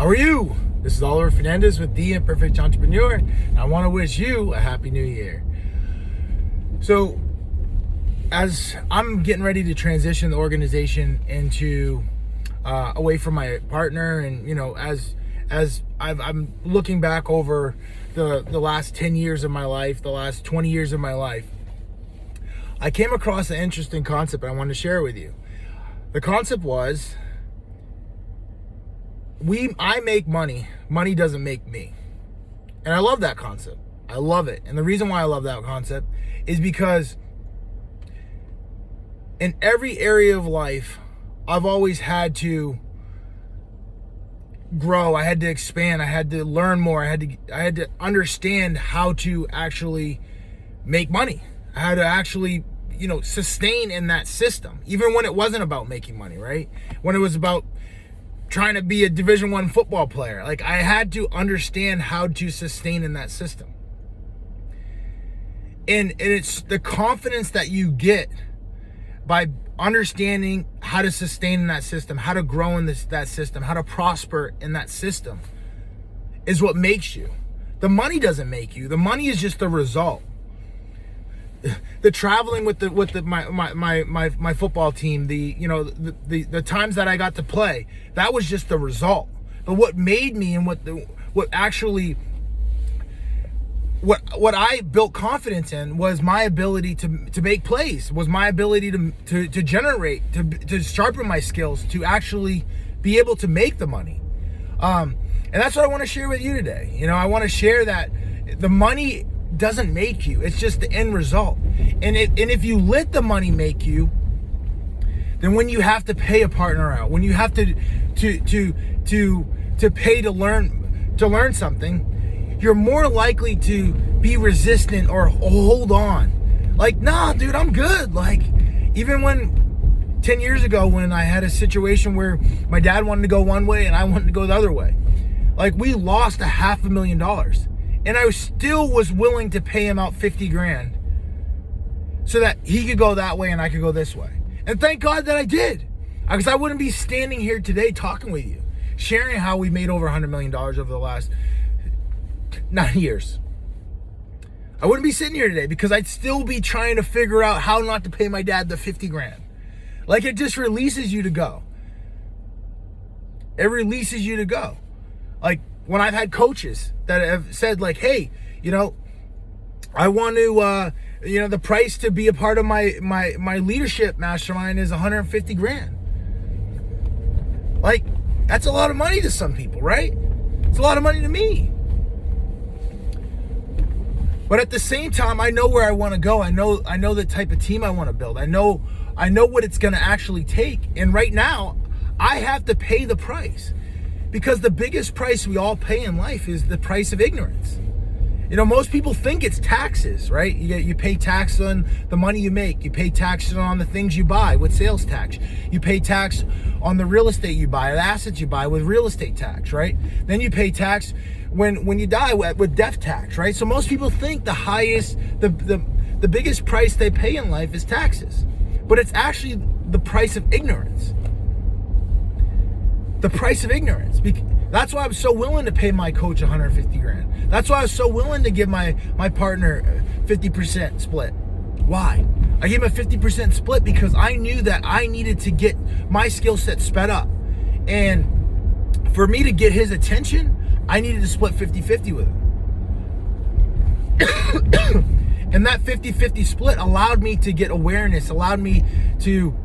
How are you? This is Oliver Fernandez with The Imperfect Entrepreneur, and I want to wish you a Happy New Year. So, as I'm getting ready to transition the organization into away from my partner, and as I'm looking back over the last 10 years of my life, the last 20 years of my life, I came across an interesting concept, and I want to share it with you. The concept was, I make money. Money doesn't make me. And I love that concept. I love it. And the reason why I love that concept is because in every area of life, I've always had to grow. I had to expand. I had to learn more. I had to understand how to actually make money. I had to actually, sustain in that system, even when it wasn't about making money, right? When it was about trying to be a Division I football player. Like, I had to understand how to sustain in that system. And it's the confidence that you get by understanding how to sustain in that system, how to grow in that system, how to prosper in that system is what makes you. The money doesn't make you. The money is just the result. The traveling with my football team, the times that I got to play, that was just the result. But what made me and what I built confidence in was my ability to make plays, was my ability to generate, to sharpen my skills, to actually be able to make the money. And that's what I want to share with you today. I want to share that the money doesn't make you. It's just the end result. And if you let the money make you, then when you have to pay a partner out, when you have to pay to learn something, you're more likely to be resistant or hold on. Like, nah, dude, I'm good. Like, even when 10 years ago, when I had a situation where my dad wanted to go one way and I wanted to go the other way, like, we lost $500,000. And I still was willing to pay him out $50,000 so that he could go that way and I could go this way. And thank God that I did, because I wouldn't be standing here today talking with you, sharing how we made over $100 million over the last 9 years. I wouldn't be sitting here today because I'd still be trying to figure out how not to pay my dad the $50,000. Like, it just releases you to go. It releases you to go. Like, when I've had coaches that have said, like, hey, I want to, the price to be a part of my leadership mastermind is $150,000. Like, that's a lot of money to some people, right? It's a lot of money to me. But at the same time, I know where I want to go. I know the type of team I want to build. I know what it's going to actually take. And right now, I have to pay the price. Because the biggest price we all pay in life is the price of ignorance. Most people think it's taxes, right? You pay tax on the money you make. You pay taxes on the things you buy with sales tax. You pay tax on the real estate you buy, the assets you buy with real estate tax, right? Then you pay tax when you die with death tax, right? So most people think the biggest price they pay in life is taxes. But it's actually the price of ignorance. The price of ignorance. That's why I'm so willing to pay my coach $150,000. That's why I was so willing to give my partner 50% split. Why? I gave him a 50% split because I knew that I needed to get my skill set sped up. And for me to get his attention, I needed to split 50-50 with him. And that 50-50 split allowed me to get awareness, allowed me to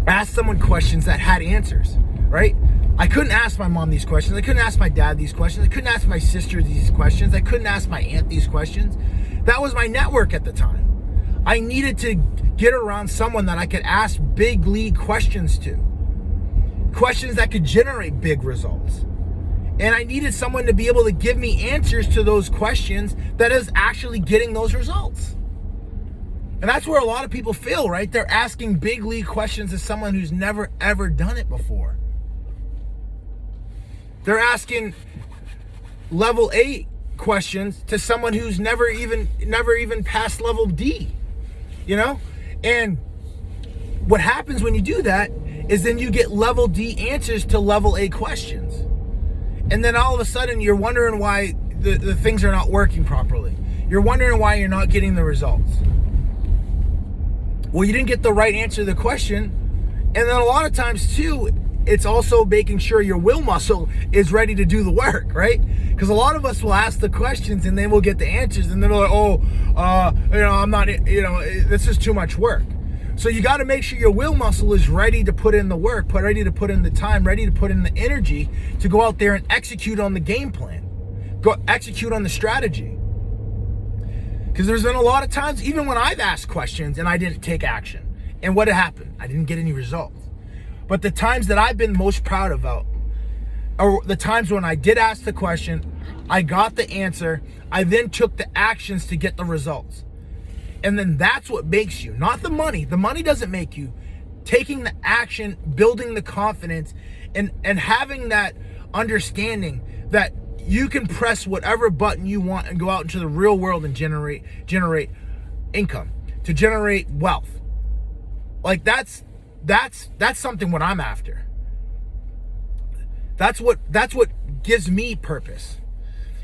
ask someone questions that had answers, right? I couldn't ask my mom these questions. I couldn't ask my dad these questions. I couldn't ask my sister these questions. I couldn't ask my aunt these questions. That was my network at the time. I needed to get around someone that I could ask big league questions to. Questions that could generate big results. And I needed someone to be able to give me answers to those questions that is actually getting those results. And that's where a lot of people fail, right? They're asking big league questions to someone who's never, ever done it before. They're asking level A questions to someone who's never even passed level D, And what happens when you do that is then you get level D answers to level A questions. And then all of a sudden you're wondering why the things are not working properly. You're wondering why you're not getting the results. Well, you didn't get the right answer to the question. And then a lot of times too, it's also making sure your will muscle is ready to do the work, right? Because a lot of us will ask the questions and then we'll get the answers and then they're like, I'm not, this is too much work. So you got to make sure your will muscle is ready to put in the work, ready to put in the time, ready to put in the energy to go out there and execute on the game plan, go execute on the strategy. Because there's been a lot of times, even when I've asked questions and I didn't take action. And what happened? I didn't get any results. But the times that I've been most proud about are the times when I did ask the question, I got the answer, I then took the actions to get the results. And then that's what makes you, not the money. The money doesn't make you. Taking the action, building the confidence, and having that understanding that you can press whatever button you want and go out into the real world and generate income, to generate wealth. Like that's something what I'm after. That's what gives me purpose.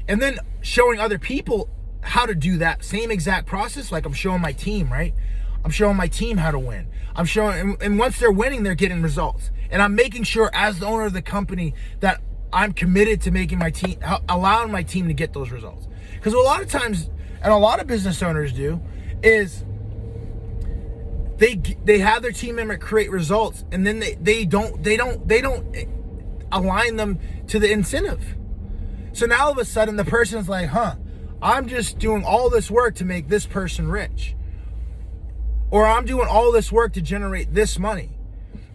And then showing other people how to do that same exact process, like I'm showing my team, right? I'm showing my team how to win. I'm showing, and once they're winning, they're getting results. And I'm making sure as the owner of the company that I'm committed to making my team, allowing my team to get those results. Because a lot of times, and a lot of business owners do, is they have their team member create results, and then they don't align them to the incentive. So now all of a sudden the person's like, I'm just doing all this work to make this person rich, or I'm doing all this work to generate this money.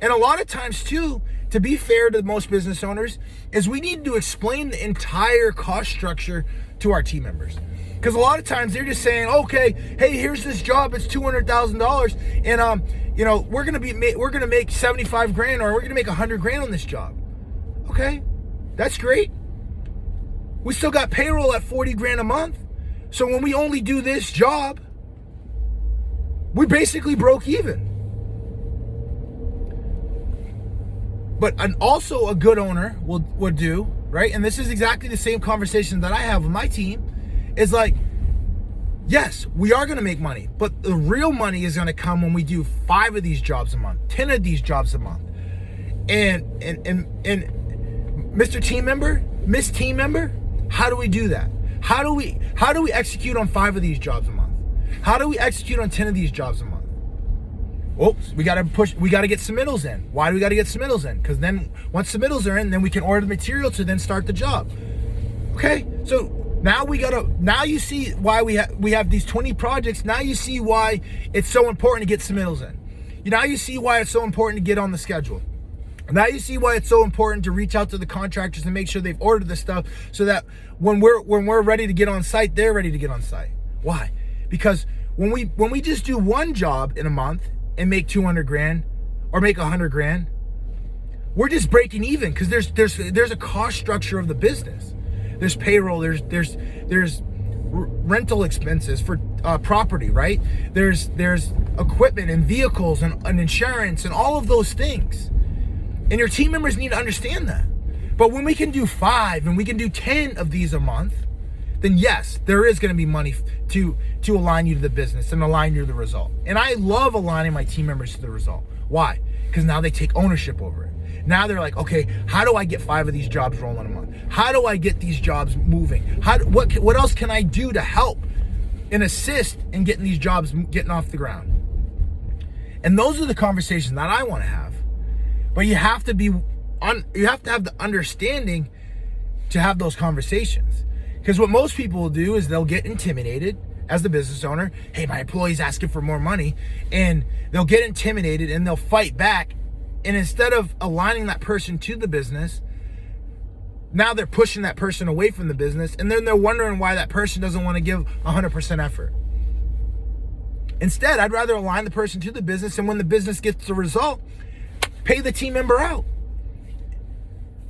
And a lot of times too, to be fair to most business owners, is we need to explain the entire cost structure to our team members. Because a lot of times they're just saying, okay, hey, here's this job, it's $200,000, and we're gonna make 75 grand, or we're gonna make 100 grand on this job. Okay, that's great. We still got payroll at 40 grand a month. So when we only do this job, we basically broke even. But also a good owner would do, right? And this is exactly the same conversation that I have with my team. Is like, yes, we are going to make money, but the real money is going to come when we do 5 of these jobs a month, 10 of these jobs a month. And Mr. Team Member, Miss Team Member, how do we do that? How do we execute on 5 of these jobs a month? How do we execute on 10 of these jobs a month? Oops, we got to get submittals in. Why do we got to get submittals in? Because then once submittals are in, then we can order the material to then start the job. Okay, so now you see why we have these 20 projects. Now you see why it's so important to get submittals in. Now you see why it's so important to get on the schedule. Now you see why it's so important to reach out to the contractors and make sure they've ordered this stuff, so that when we're ready to get on site, they're ready to get on site. Why? Because when we just do one job in a month and make 200 grand or make 100 grand, we're just breaking even, because there's a cost structure of the business. There's payroll, there's rental expenses for property, right? There's equipment and vehicles and insurance and all of those things. And your team members need to understand that. But when we can do 5 and we can do 10 of these a month, then yes, there is going to be money to align you to the business and align you to the result. And I love aligning my team members to the result. Why? Because now they take ownership over it. Now they're like, okay, how do I get 5 of these jobs rolling a month? How do I get these jobs moving? What else can I do to help and assist in getting these jobs getting off the ground? And those are the conversations that I want to have. But you have to have the understanding to have those conversations. Because what most people will do is they'll get intimidated as the business owner. Hey, my employee's asking for more money, and they'll get intimidated and they'll fight back. And instead of aligning that person to the business, now they're pushing that person away from the business, and then they're wondering why that person doesn't want to give 100% effort. Instead, I'd rather align the person to the business, and when the business gets the result, pay the team member out.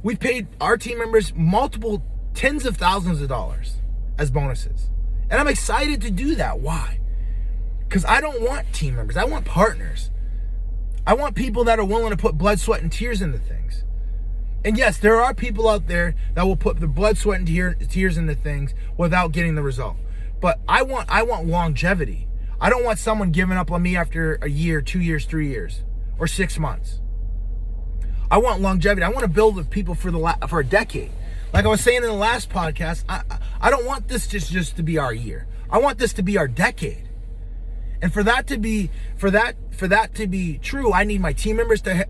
We've paid our team members multiple tens of thousands of dollars as bonuses. And I'm excited to do that. Why? Because I don't want team members. I want partners. I want people that are willing to put blood, sweat, and tears into things. And yes, there are people out there that will put the blood, sweat, and tears into things without getting the result. But I want longevity. I don't want someone giving up on me after a year, 2 years, 3 years, or 6 months. I want longevity. I want to build with people for a decade. Like I was saying in the last podcast, I don't want this just to be our year. I want this to be our decade. And for that to be true, I need my team members to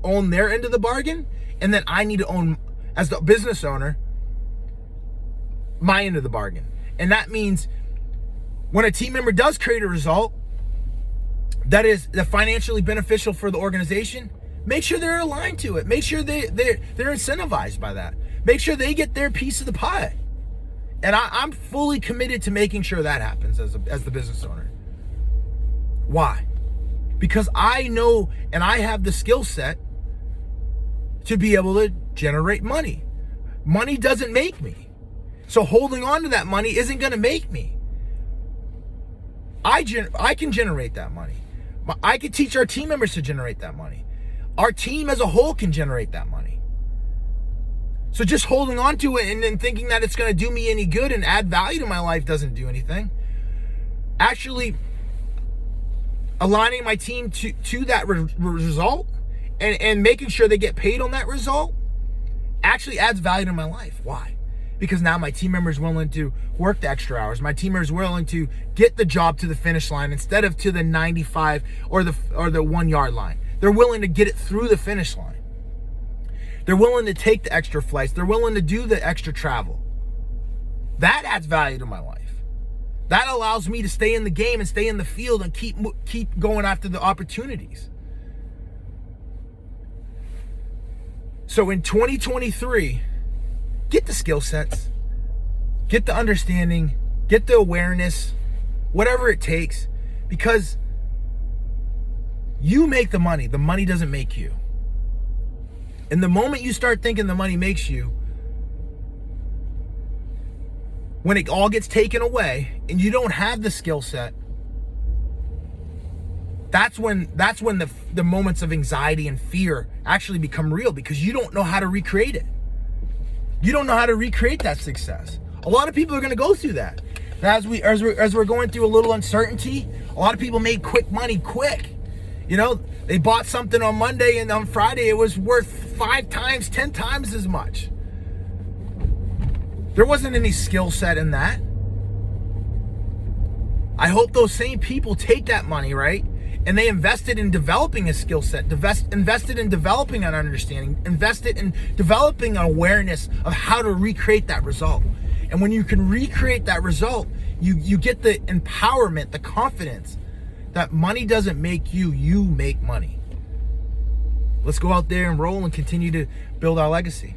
own their end of the bargain, and then I need to own, as the business owner, my end of the bargain. And that means when a team member does create a result that is financially beneficial for the organization, make sure they're aligned to it. Make sure they're incentivized by that. Make sure they get their piece of the pie. And I'm fully committed to making sure that happens as the business owner. Why? Because I know and I have the skill set to be able to generate money. Money doesn't make me. So holding on to that money isn't going to make me. I can generate that money. I can teach our team members to generate that money. Our team as a whole can generate that money. So just holding on to it and then thinking that it's going to do me any good and add value to my life doesn't do anything. Actually, aligning my team to that result and making sure they get paid on that result actually adds value to my life. Why? Because now my team member is willing to work the extra hours. My team member is willing to get the job to the finish line instead of to the 95 or the 1 yard line. They're willing to get it through the finish line. They're willing to take the extra flights. They're willing to do the extra travel. That adds value to my life. That allows me to stay in the game and stay in the field and keep going after the opportunities. So in 2023, get the skill sets, get the understanding, get the awareness, whatever it takes, because you make the money. The money doesn't make you. And the moment you start thinking the money makes you, when it all gets taken away and you don't have the skill set, that's when the moments of anxiety and fear actually become real, because you don't know how to recreate it. You don't know how to recreate that success. A lot of people are going to go through that. As we're going through a little uncertainty, a lot of people made quick money quick. You know, they bought something on Monday and on Friday it was worth 5 times, 10 times as much. There wasn't any skill set in that. I hope those same people take that money, right? And they invested in developing a skill set, invested in developing an understanding, invested in developing an awareness of how to recreate that result. And when you can recreate that result, you get the empowerment, the confidence that money doesn't make you, you make money. Let's go out there and roll and continue to build our legacy.